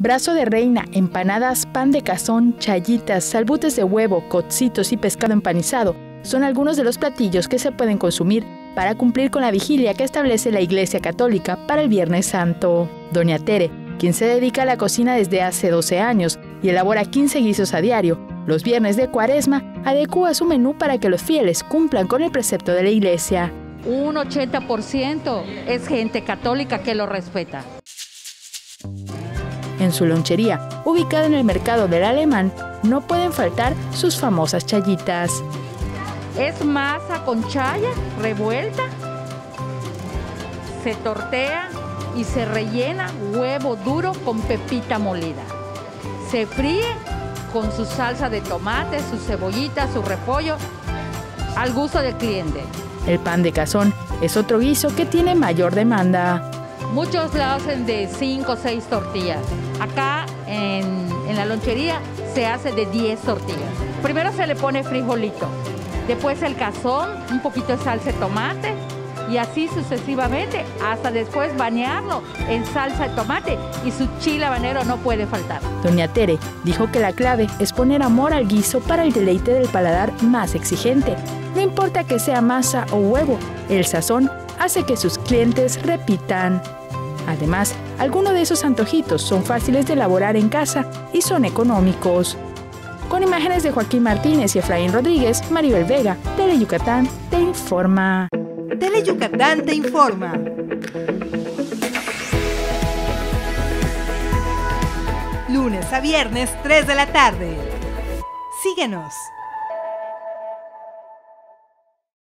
Brazo de reina, empanadas, pan de cazón, chayitas, salbutes de huevo, cocitos y pescado empanizado son algunos de los platillos que se pueden consumir para cumplir con la vigilia que establece la Iglesia Católica para el Viernes Santo. Doña Tere, quien se dedica a la cocina desde hace 12 años y elabora 15 guisos a diario, los viernes de Cuaresma adecúa su menú para que los fieles cumplan con el precepto de la Iglesia. Un 80% es gente católica que lo respeta. En su lonchería, ubicada en el mercado del Alemán, no pueden faltar sus famosas chayitas. Es masa con chaya revuelta, se tortea y se rellena huevo duro con pepita molida. Se fríe con su salsa de tomate, su cebollita, su repollo, al gusto del cliente. El pan de cazón es otro guiso que tiene mayor demanda. Muchos lo hacen de 5 o 6 tortillas. Acá en la lonchería se hace de 10 tortillas. Primero se le pone frijolito, después el cazón, un poquito de salsa de tomate y así sucesivamente hasta después bañarlo en salsa de tomate y su chile habanero no puede faltar. Doña Tere dijo que la clave es poner amor al guiso para el deleite del paladar más exigente. No importa que sea masa o huevo, el sazón hace que sus clientes repitan. Además, algunos de esos antojitos son fáciles de elaborar en casa y son económicos. Con imágenes de Joaquín Martínez y Efraín Rodríguez, Maribel Vega, Tele Yucatán te informa. Tele Yucatán te informa. Lunes a viernes, 3 de la tarde. Síguenos.